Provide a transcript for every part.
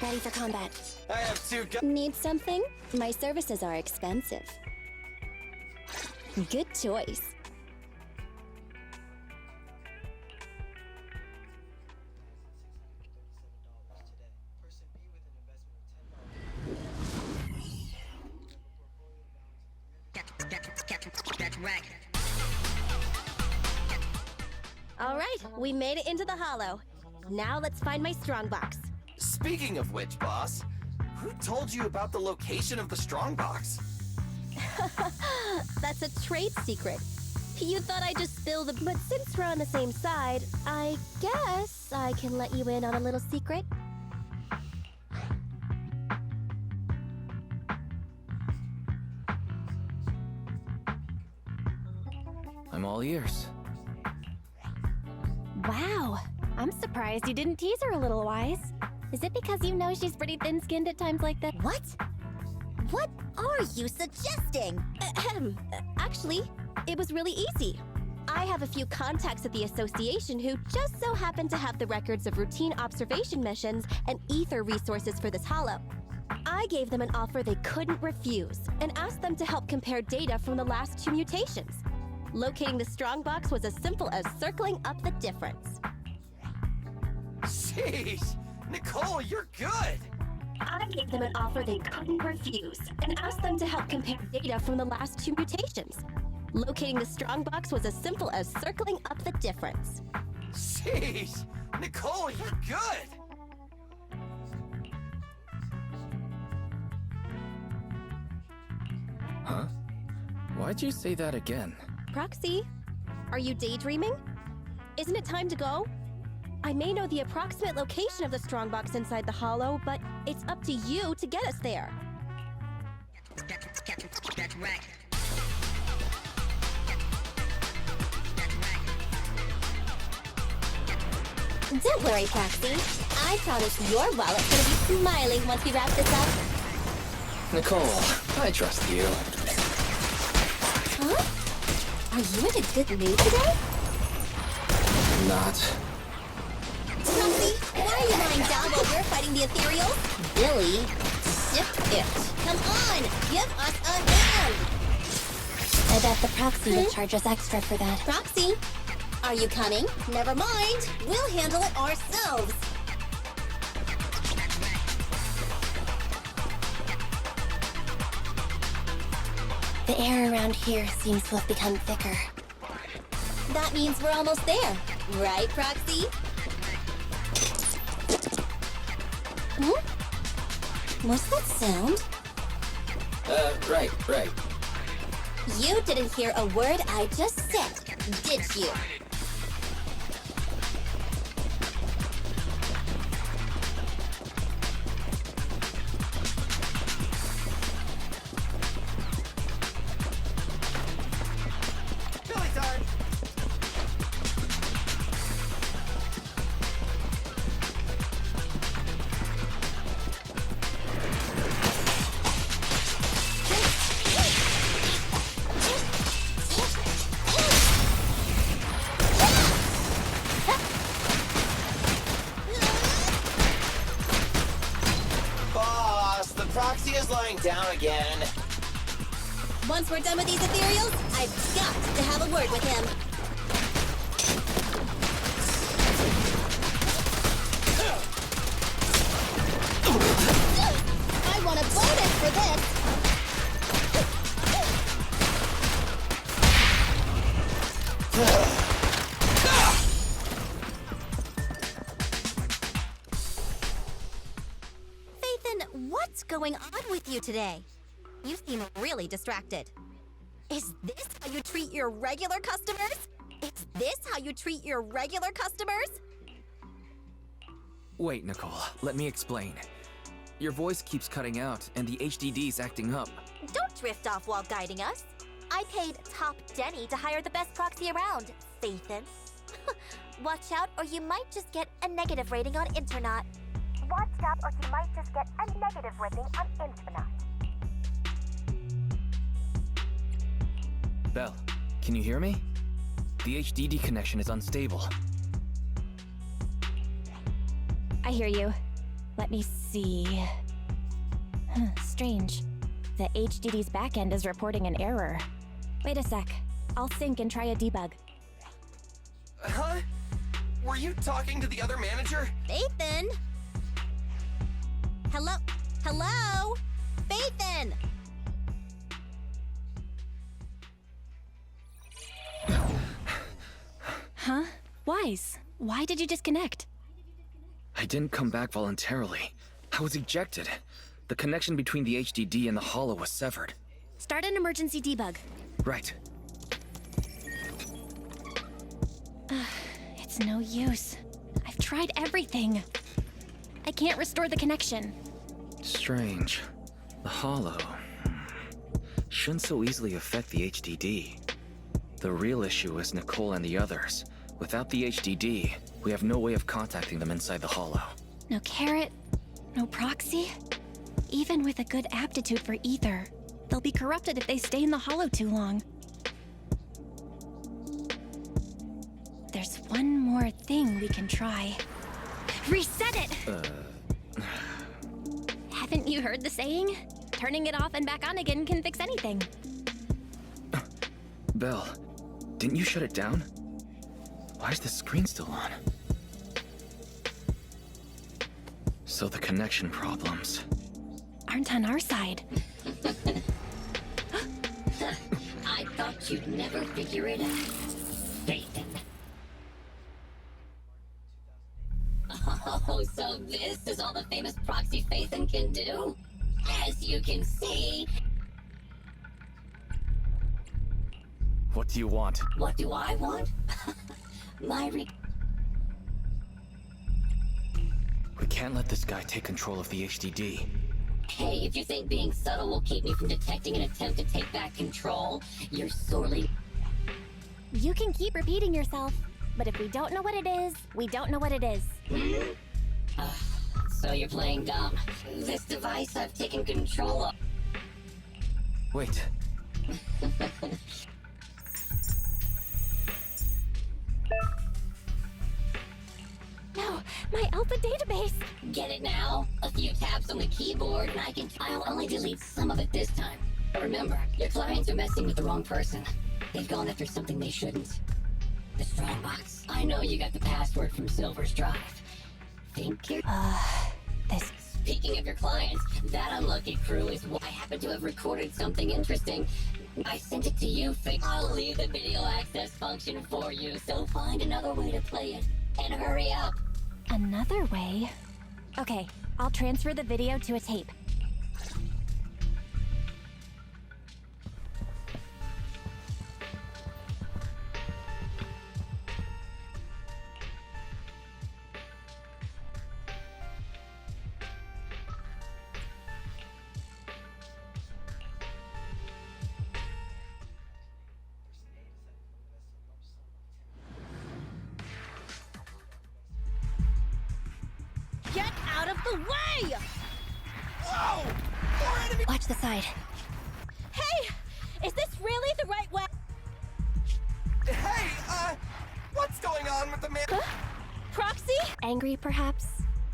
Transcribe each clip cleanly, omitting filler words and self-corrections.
Ready for combat. I have two guns. Need something? My services are expensive. Good choice. All right, we made it into the hollow. Now let's find my strongbox. Speaking of which, boss, who told you about the location of the strongbox? That's a trade secret. You thought I'd just spill the... But since we're on the same side, I guess I can let you in on a little secret. I'm all ears. Wow, I'm surprised you didn't tease her a little, Wise. Is it because you know she's pretty thin-skinned at times like that? What? What are you suggesting? Ahem. Actually, it was really easy. I have a few contacts at the association who just so happen to have the records of routine observation missions and ether resources for this hollow. I gave them an offer they couldn't refuse and asked them to help compare data from the last 2 mutations. Locating the strongbox was as simple as circling up the difference. Jeez, Nicole, you're good. I gave them an offer they couldn't refuse and asked them to help compare data from the last 2 mutations. Locating the strongbox was as simple as circling up the difference. Jeez, Nicole, you're good. Huh? Why'd you say that again? Proxy, are you daydreaming? Isn't it time to go? I may know the approximate location of the strongbox inside the hollow, but it's up to you to get us there. Don't worry, Proxy. I promise your wallet's gonna be smiling once we wrap this up. Nicole, I trust you. Huh? Are you in a good mood today? Not. Proxy, why are you lying down while we're fighting the ethereals? Billy, ship it. Come on, give us a hand. I bet the Proxy would charge us extra for that. Proxy, are you coming? Never mind, we'll handle it ourselves. The air around here seems to have become thicker. That means we're almost there, right, Proxy? What's that sound? Right. You didn't hear a word I just said, did you? Billy time. Boss, the proxy is lying down again. Once we're done with these ethereals, I've got to have a word with him. I want a bonus for this! Fathan, what's going on with you today? You seem really distracted. Is this how you treat your regular customers? Is this how you treat your regular customers? Wait, Nicole, let me explain. Your voice keeps cutting out, and the HDD's acting up. Don't drift off while guiding us. I paid Top Denny to hire the best proxy around, Fathan. Watch out, or you might just get a negative rating on Internet. Watch out, or you might just get a negative rating on Internet. Belle, can you hear me? The HDD connection is unstable. I hear you. Let me see. Strange. The HDD's backend is reporting an error. Wait a sec. I'll sync and try a debug. Huh? Were you talking to the other manager? Phaethon? Hello? Hello? Phaethon! Huh? Wise, why did you disconnect? I didn't come back voluntarily. I was ejected. The connection between the HDD and the holo was severed. Start an emergency debug. Right. It's no use. I've tried everything. I can't restore the connection. Strange. The holo shouldn't so easily affect the HDD. The real issue is Nicole and the others. Without the HDD, we have no way of contacting them inside the holo. No carrot, no proxy. Even with a good aptitude for ether, they'll be corrupted if they stay in the holo too long. There's one more thing we can try. Reset it! Haven't you heard the saying? Turning it off and back on again can fix anything. Belle, didn't you shut it down? Why is the screen still on? So the connection problems Aren't on our side. I thought you'd never figure it out. Phaethon. Oh, so this is all the famous proxy Phaethon can do? As you can see... What do you want? What do I want? We can't let this guy take control of the HDD. Hey, if you think being subtle will keep me from detecting an attempt to take back control, you're sorely... You can keep repeating yourself, but if we don't know what it is, we don't know what it is. So you're playing dumb. This device I've taken control of... Wait. No, my alpha database! Get it now? A few taps on the keyboard and I'll only delete some of it this time. Remember, your clients are messing with the wrong person. They've gone after something they shouldn't. The Strongbox. I know you got the password from Silver's drive. Think you're... This... Speaking of your clients, that unlucky crew is why I happen to have recorded something interesting. I sent it to you, I'll leave the video access function for you, so find another way to play it. And hurry up. Another way? Okay, I'll transfer the video to a tape. Get out of the way! Whoa! More enemy! Watch the side. Hey! Is this really the right way? Hey, what's going on with the man? Proxy? Angry, perhaps?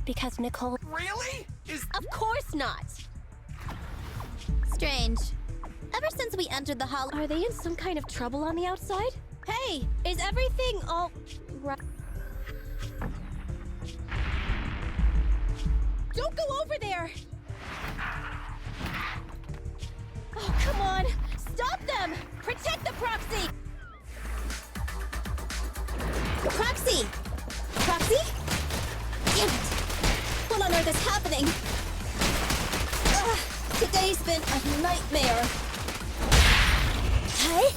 Because Nicole... Really? Of course not! Strange. Ever since we entered the hall... Are they in some kind of trouble on the outside? Hey! Is everything all... right? Don't go over there! Oh, come on! Stop them! Protect the proxy! Proxy! Proxy? Damn it! What on earth is happening? Today's been a nightmare. Hey?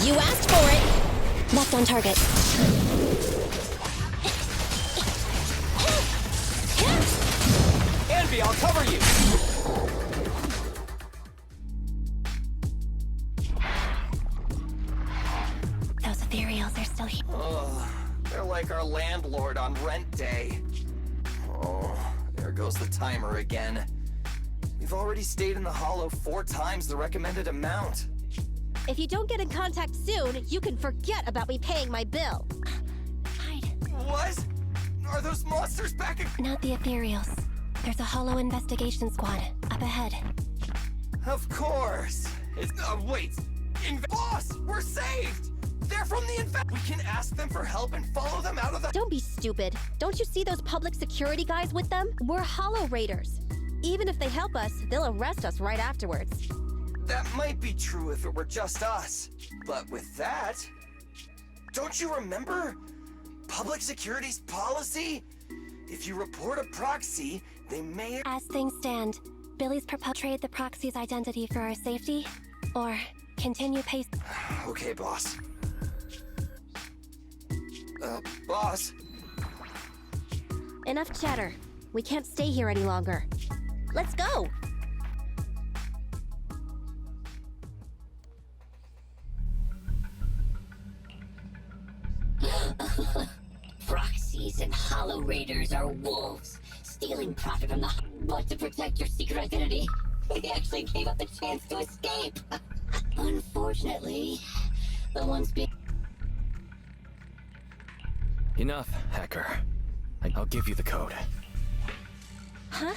You asked for it! That's on target. be, I'll cover you! Those ethereals are still here. Oh, they're like our landlord on rent day. Oh, there goes the timer again. We've already stayed in the hollow 4 times the recommended amount. If you don't get in contact soon, you can forget about me paying my bill. Hide. What? Are those monsters back again? Not the ethereals. There's a hollow investigation squad up ahead. Of course. It's wait. Boss, we're saved. They're from the We can ask them for help and follow them out of the. Don't be stupid. Don't you see those public security guys with them? We're hollow raiders. Even if they help us, they'll arrest us right afterwards. That might be true if it were just us. But with that, don't you remember public security's policy? If you report a proxy, they may. As things stand, Billy's proposed trade the proxy's identity for our safety, or continue paste. Okay, boss. Boss. Enough chatter. We can't stay here any longer. Let's go! Proxies and hollow raiders are wolves, stealing profit from the. But to protect your secret identity, they actually gave up the chance to escape. Unfortunately, the ones being. Enough, hacker. I'll give you the code. Huh?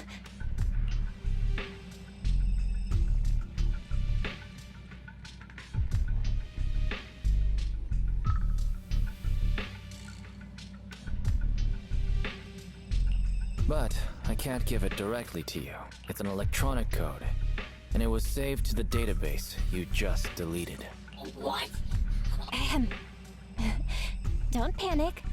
But I can't give it directly to you. It's an electronic code, and it was saved to the database you just deleted. What? Ahem. Don't panic.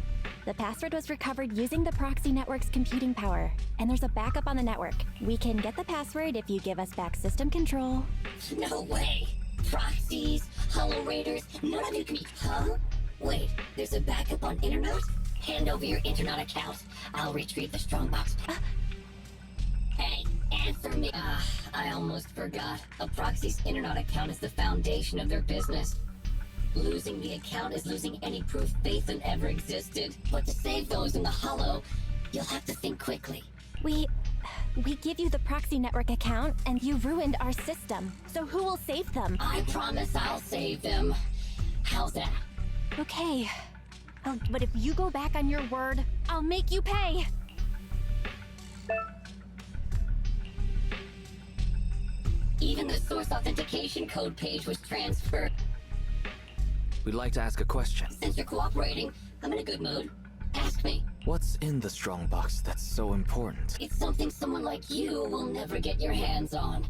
The password was recovered using the proxy network's computing power, and there's a backup on the network. We can get the password if you give us back system control. No way. Proxies, hollow raiders, none of you can be. Huh? Wait, there's a backup on Internet? Hand over your Internet account. I'll retrieve the strongbox. Hey, answer me. I almost forgot. A proxy's Internet account is the foundation of their business. Losing the account is losing any proof Phaethon ever existed. But to save those in the hollow, you'll have to think quickly. We give you the proxy network account, and you ruined our system. So who will save them? I promise I'll save them. How's that? Okay. Oh, but if you go back on your word, I'll make you pay. Even the source authentication code page was transferred. We'd like to ask a question. Since you're cooperating, I'm in a good mood. Ask me. What's in the strongbox that's so important? It's something someone like you will never get your hands on.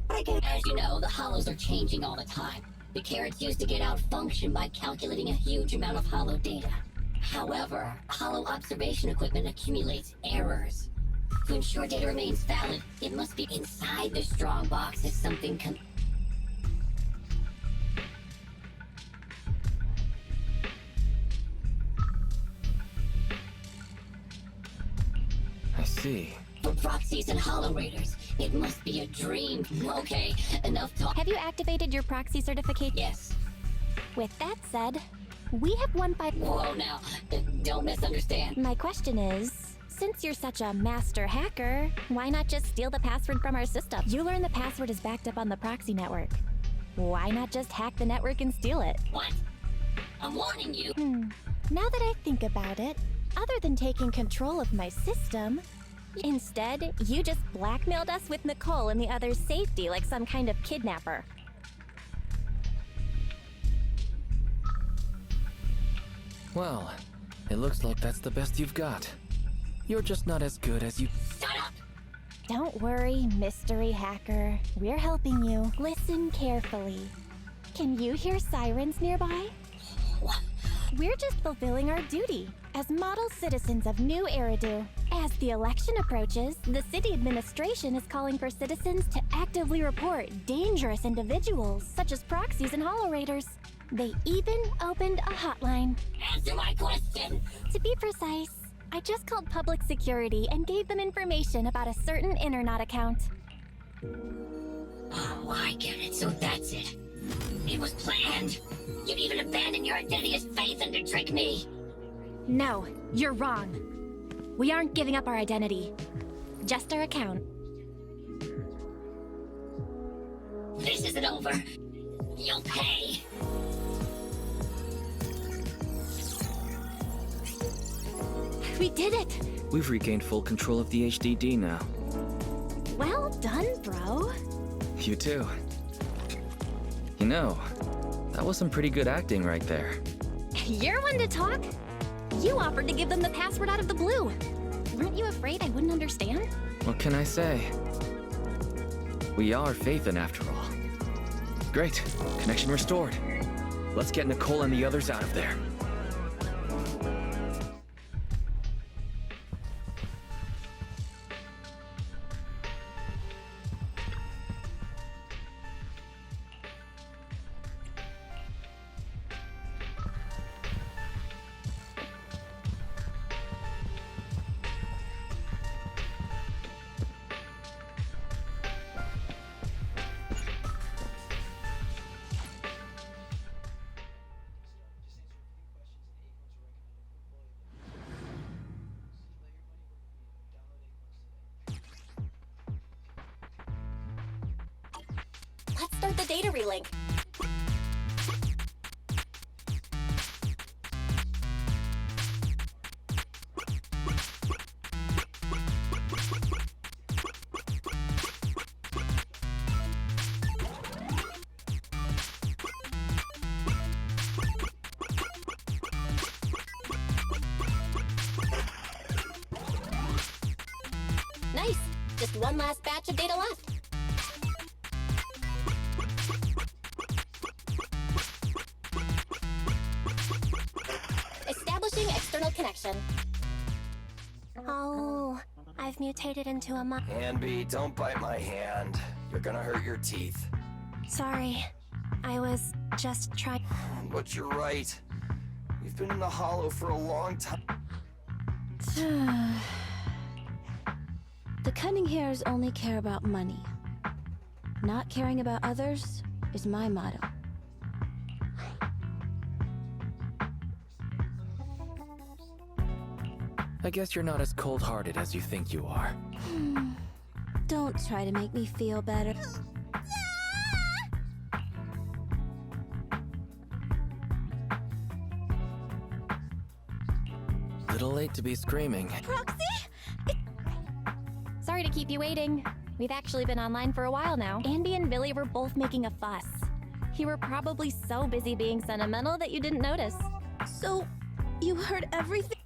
As you know, the hollows are changing all the time. The carrot's used to get out function by calculating a huge amount of hollow data. However, hollow observation equipment accumulates errors. To ensure data remains valid, it must be inside the strongbox as something I see. For proxies and hollow raiders, it must be a dream. Okay, enough talk. Have you activated your proxy certificate? Yes. With that said, we have won by... Whoa now, don't misunderstand. My question is, since you're such a master hacker, why not just steal the password from our system? You learn the password is backed up on the proxy network. Why not just hack the network and steal it? What? I'm warning you. Now that I think about it, other than taking control of my system, instead, you just blackmailed us with Nicole and the others' safety like some kind of kidnapper. Well, it looks like that's the best you've got. You're just not as good as you... Shut up! Don't worry, mystery hacker. We're helping you. Listen carefully. Can you hear sirens nearby? What? We're just fulfilling our duty as model citizens of New Eridu. As the election approaches, the city administration is calling for citizens to actively report dangerous individuals, such as proxies and hollow raiders. They even opened a hotline. Answer my question! To be precise, I just called public security and gave them information about a certain Internet account. Oh, I get it. So that's it. It was planned. You'd even abandon your identity as Phaethon to trick me. No, you're wrong. We aren't giving up our identity. Just our account. This isn't over. You'll pay. We did it! We've regained full control of the HDD now. Well done, bro. You too. You know, that was some pretty good acting right there. You're one to talk. You offered to give them the password out of the blue. Weren't you afraid I wouldn't understand? What can I say? We are Phaethon after all. Great, connection restored. Let's get Nicole and the others out of there. Let's start the data relink. Nice! Just one last batch of data left. Establishing external connection. Oh, I've mutated into a Hanby, don't bite my hand. You're gonna hurt your teeth. Sorry. I was just trying. But you're right. We've been in the Hollow for a long time. The Cunninghairs only care about money. Not caring about others is my motto. I guess you're not as cold-hearted as you think you are. Don't try to make me feel better. Little late to be screaming. Proxy? Sorry to keep you waiting. We've actually been online for a while now. Andy and Billy were both making a fuss. You were probably so busy being sentimental that you didn't notice. So, you heard everything?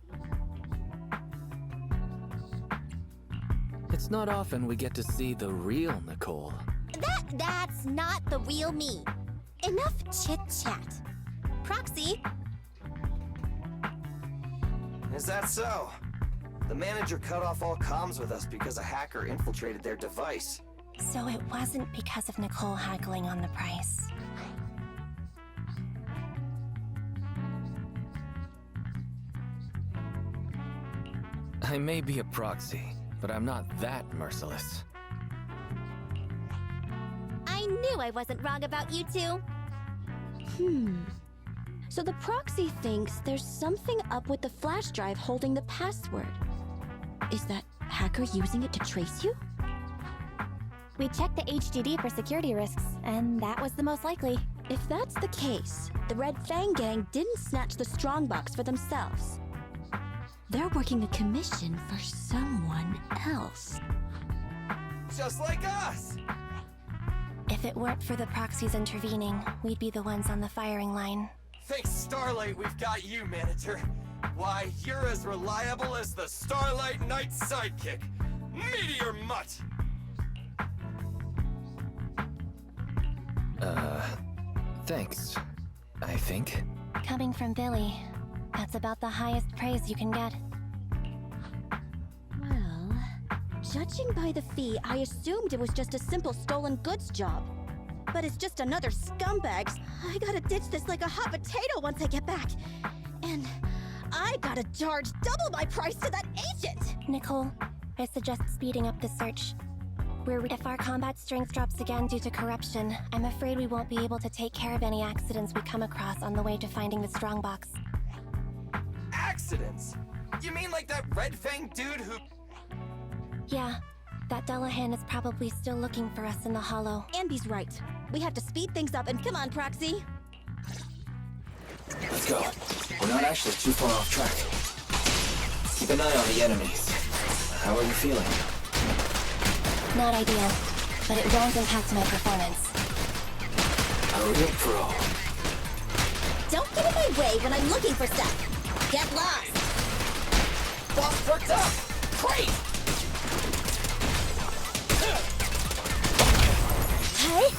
It's not often we get to see the real Nicole. That's not the real me. Enough chit-chat. Proxy, Is that so? The manager cut off all comms with us because a hacker infiltrated their device. So it wasn't because of Nicole haggling on the price. I may be a proxy, but I'm not that merciless. I knew I wasn't wrong about you two. So the proxy thinks there's something up with the flash drive holding the password. Is that hacker using it to trace you? We checked the HDD for security risks, and that was the most likely. If that's the case, the Red Fang gang didn't snatch the strongbox for themselves. They're working a commission for someone else. Just like us! If it weren't for the proxies intervening, we'd be the ones on the firing line. Thanks Starlight, we've got you, manager. Why, you're as reliable as the Starlight Knight sidekick, Meteor Mutt! Thanks, I think. Coming from Billy, that's about the highest praise you can get. Well, judging by the fee, I assumed it was just a simple stolen goods job. But it's just another scumbag. I gotta ditch this like a hot potato once I get back. And I gotta charge double my price to that agent! Nicole, I suggest speeding up the search. If our combat strength drops again due to corruption, I'm afraid we won't be able to take care of any accidents we come across on the way to finding the strongbox. Accidents? You mean like that red fang dude who... Yeah, that Dullahan is probably still looking for us in the hollow. Andy's right. We have to speed things up and come on, Proxy. Let's go. We're not actually too far off track. Keep an eye on the enemies. How are you feeling? Not ideal, but it won't impact my performance. A real pro. Don't get in my way when I'm looking for stuff. Get lost. Boss perked up! Great! Hey!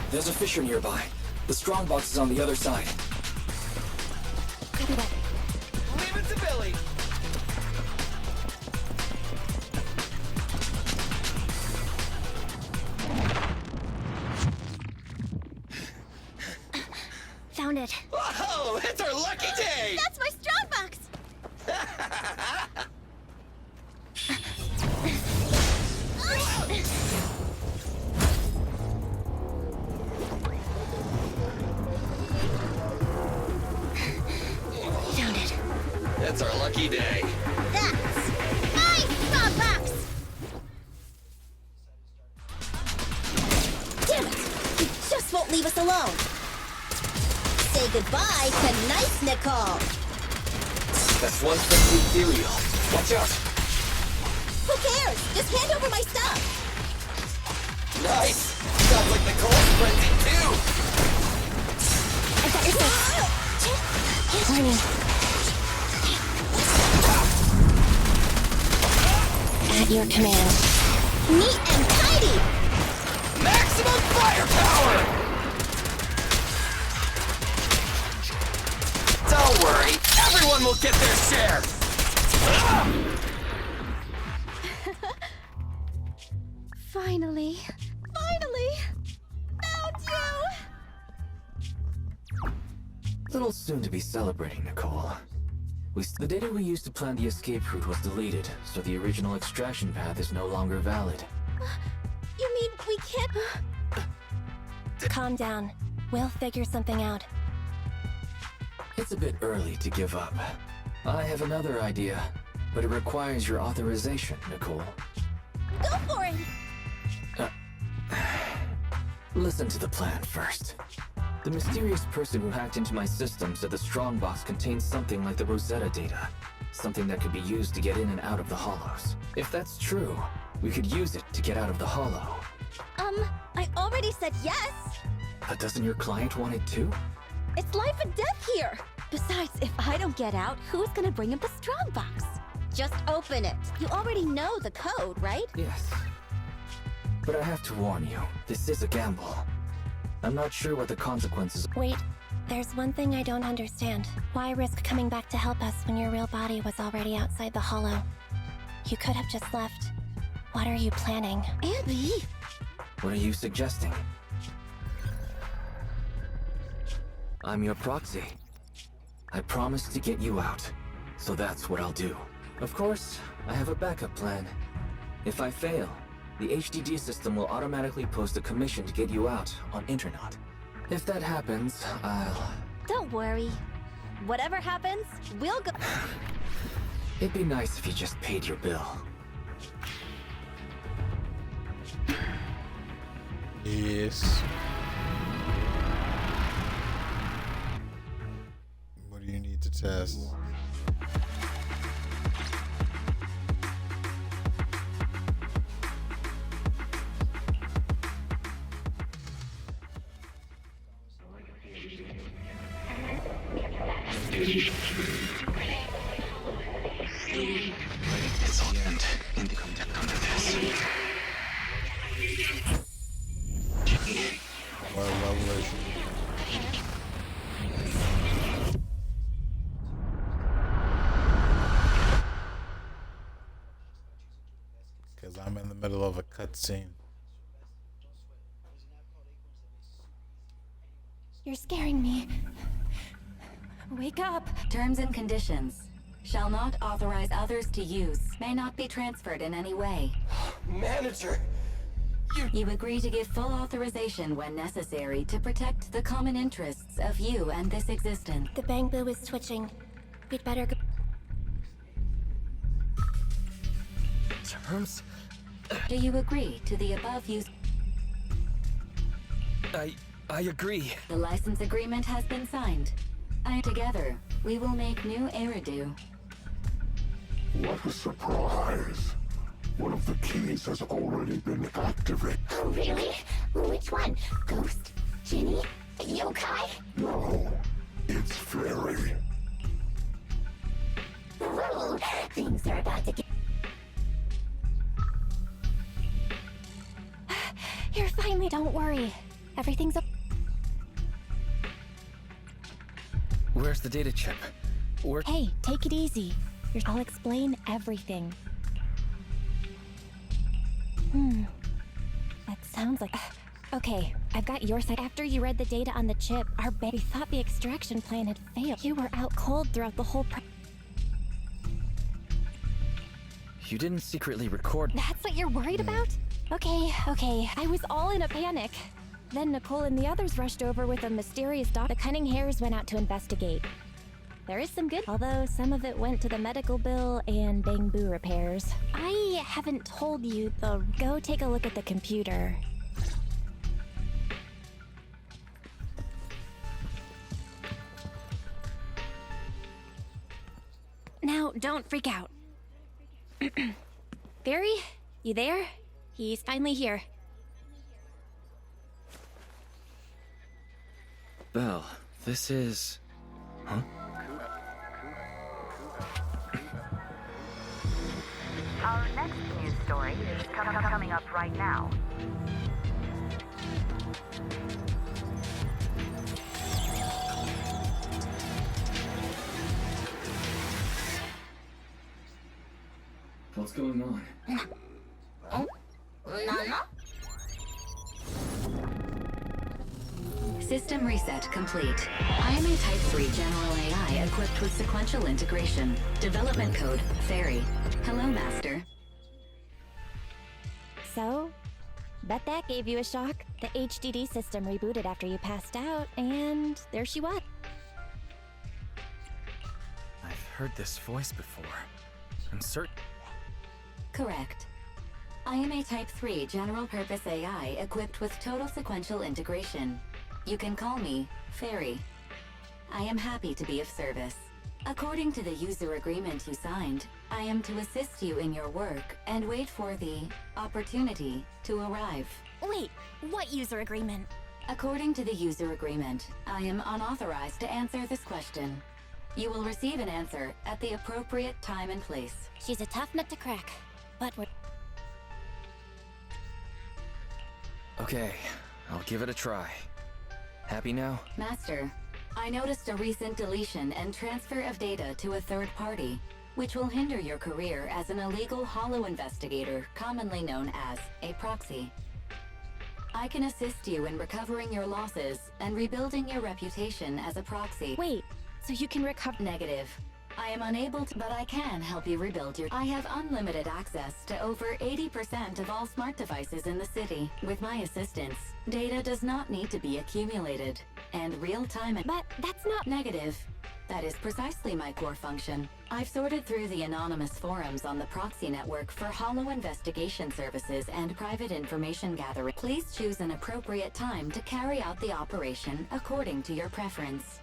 There's a fissure nearby. The strongbox is on the other side. Copy that. Leave it to Billy! Found it. Whoa! It's our lucky day! That's my strongbox! Found it. It's our lucky day. That's my strongbox! Damn it! He just won't leave us alone! Say goodbye to nice Nicole! That's one thing ethereal. Watch out! Who cares? Just hand over my stuff! Nice! Sounds like Nicole's frenzied too! I got your six. Warning. At your command. Neat and tidy! Maximum firepower! Don't worry, everyone will get their share! Finally. Finally! Found you! Little soon to be celebrating, Nicole. The data we used to plan the escape route was deleted, so the original extraction path is no longer valid. You mean we can't... Calm down. We'll figure something out. It's a bit early to give up. I have another idea, but it requires your authorization, Nicole. Go for it! Listen to the plan first. The mysterious person who hacked into my system said the strongbox contains something like the Rosetta data. Something that could be used to get in and out of the hollows. If that's true, we could use it to get out of the hollow. I already said yes! But doesn't your client want it too? It's life and death here! Besides, if I don't get out, who's gonna bring him the strongbox? Just open it. You already know the code, right? Yes. But I have to warn you, this is a gamble. I'm not sure what the consequences... Wait, there's one thing I don't understand. Why risk coming back to help us when your real body was already outside the hollow? You could have just left. What are you planning? Andy! What are you suggesting? I'm your proxy. I promised to get you out, so that's what I'll do. Of course, I have a backup plan. If I fail, the HDD system will automatically post a commission to get you out on Internet. If that happens, I'll... Don't worry. Whatever happens, we'll go... It'd be nice if you just paid your bill. Yes. What do you need to test? It's all end. And come to this. What level is she? Because I'm in the middle of a cutscene. You're scaring me. Wake up. Terms and conditions. Shall not authorize others to use. May not be transferred in any way. Manager! You agree to give full authorization when necessary to protect the common interests of you and this existence. The bamboo is twitching. We'd better go. Terms? Do you agree to the above use? I agree. The license agreement has been signed. Together, we will make new Eridu. What a surprise. One of the keys has already been activated. Oh, really? Which one? Ghost? Genie? Yokai? No, it's Fairy. Ooh, things are about to get... You're finally. Don't worry. Everything's okay. Where's the data chip? Hey, take it easy. I'll explain everything. That sounds like... Okay, I've got your side. After you read the data on the chip, we thought the extraction plan had failed. You were out cold throughout the whole You didn't secretly record. That's what you're worried about? Okay. I was all in a panic. Then Nicole and the others rushed over with a mysterious dog. The Cunning Hares went out to investigate. There is some good, although some of it went to the medical bill and bamboo repairs. I haven't told you, though. Go take a look at the computer. Now, don't freak out. Barry, you there? He's finally here. Belle, this is... Huh? Our next news story is coming up right now. What's going on? System reset complete. I am a Type 3 General AI equipped with sequential integration. Development code, Fairy. Hello, Master. So, bet that gave you a shock. The HDD system rebooted after you passed out, and there she was. I've heard this voice before. I'm certain... Correct. I am a Type 3 General-Purpose AI equipped with total sequential integration. You can call me Fairy. I am happy to be of service. According to the user agreement you signed, I am to assist you in your work and wait for the opportunity to arrive. Wait, what user agreement? According to the user agreement, I am unauthorized to answer this question. You will receive an answer at the appropriate time and place. She's a tough nut to crack, but we're... Okay, I'll give it a try. Happy now? Master, I noticed a recent deletion and transfer of data to a third party, which will hinder your career as an illegal holo investigator, commonly known as a proxy. I can assist you in recovering your losses and rebuilding your reputation as a proxy. Wait, so you can recover... Negative. I am unable to, but I can help you rebuild your... I have unlimited access to over 80% of all smart devices in the city. With my assistance, data does not need to be accumulated, and real-time... But that's not... Negative. That is precisely my core function. I've sorted through the anonymous forums on the proxy network for hollow investigation services and private information gathering. Please choose an appropriate time to carry out the operation according to your preference.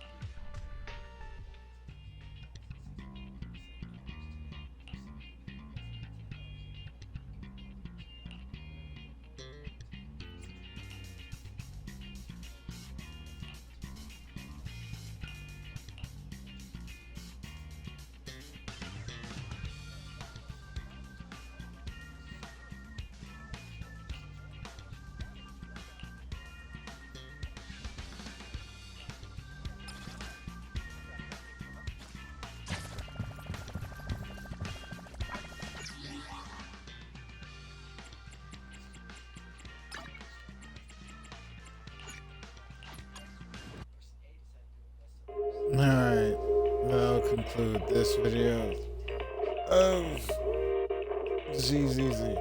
Alright, that'll conclude this video of ZZZ.